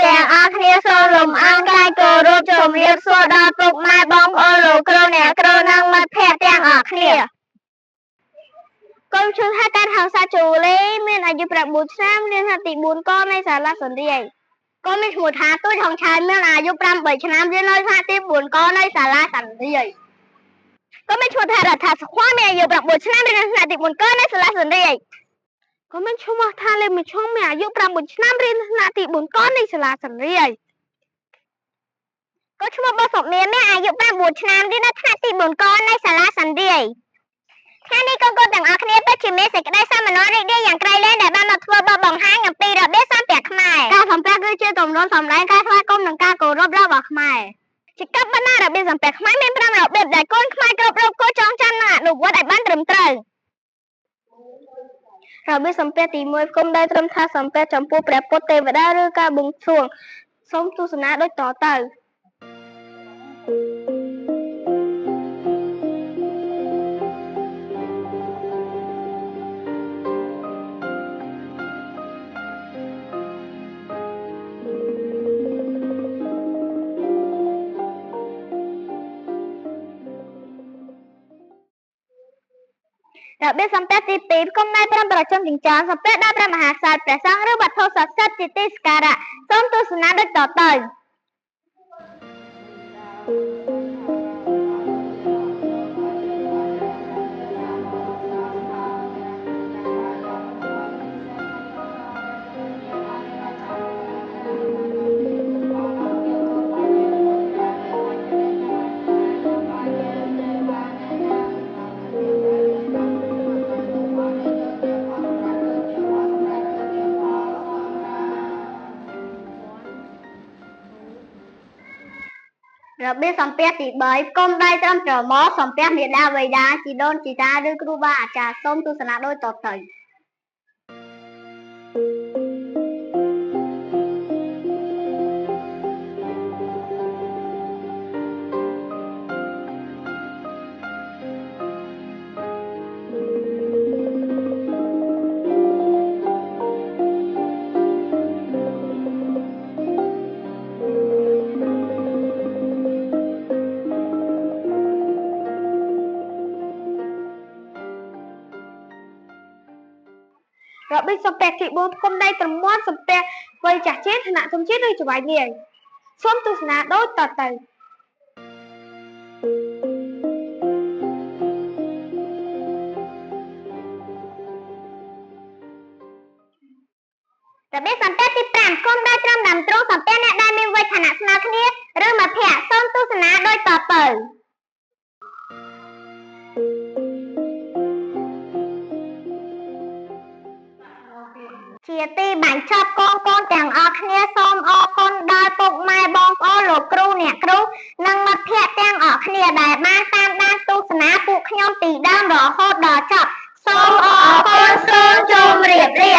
ទាំងអស់គ្នាសូមលំអរកាយគោរពជំរាបសួរដល់ពុកម៉ែបងប្អូនលោកគ្រូអ្នកគ្រូនិងមិត្តភ័ក្តិទាំងអស់គ្នាកូនឈ្មោះថាកើតហៅសាជូលីមានអាយុ9ឆ្នាំរៀនថ្នាក់ទី4កនៃសាលាសន្តិកូនមានឈ្មោះថាទួយថងឆៃមានអាយុ8ឆ្នាំរៀននៅថ្នាក់ទី4កនៃសាលាសន្តិកូនមានឈ្មោះថារដ្ឋាសុខមានអាយុ9ឆ្នាំរៀននៅថ្នាក់ទី4កនៃសាលាសន្តិកូនមានឈ្មោះថាលេមឈុំមានអាយុ9ឆ្នាំរៀននៅថ្នាក់ទី4កនៃសាលាសន្តិកូនឈ្មោះបសុមានអាយុ9ឆ្នាំរៀននៅថ្នាក់ទី4កនៃសាលាសន្តិថ្ងៃនេះកូនទាំងអស់គ្នាពិតជាមានសេចក្តីសប្បុរសរីករាយយ៉ាងក្រៃលែងដែលបានមកធ្វើបទបង្ហាញអំពីរបៀបសំពះខ្មែរការសំពះគឺជាទម្រង់សម្ដែងការថ្វាយគុំនិងការគោរពរបស់ខ្មែរជាកັບបណ្ណារបៀបសំពះខ្មែរមាន5របៀបដែលកូនខ្មែរគ្រប់រូបគួរចងចាំនិងអនុវត្តឲ្យបានត្រឹមត្រូវរបៀបសំពះទី1គុំដៃត្រឹមថាសំពះចំពោះព្រះពុទ្ធទេវតាឬការបួងសួងសូមទស្សនាដូចតទៅរបៀបសំពះទី2គុំដៃ5ប្រជុំចិញ្ចើមសំពះដល់ព្រះមហាក្សត្រព្រះសង្ឃឬវត្ថុស័ក្តិសិទ្ធិជាទីសក្ការៈសូមទស្សនាដូចតទៅរបៀបសំពះទី3គុំដៃត្រឹមច្រមុះសំពះមាតាបិតាជីដូនជីតាឬគ្រូបាអាចារ្យសូមទស្សនាដូចតទៅរបៀបសំពះទី4គុំដៃត្រឹមមាត់សំពះវ័យចាស់ជាតិឋានៈធំជាតិឬចៅហ្វាយនាយសូមទស្សនាដូចតទៅរបៀបសំពះទី5គុំដៃត្រឹមដើមទ្រូងសំពះអ្នកដែលមានវ័យឋានៈស្មើគ្នាឬមិត្តភក្តិសូមទស្សនាដូចតទៅជាទីបញ្ចប់កូនទាំងអស់គ្នាសូមអរគុណដល់ពុកម៉ែបងប្អូនលោកគ្រូអ្នកគ្រូនិងមិត្តភក្តិទាំងអស់គ្នាដែលបានតាមដានទស្សនាពួកខ្ញុំពីដើមរហូតដល់ចប់សូមអរគុណសូមជម្រាបលា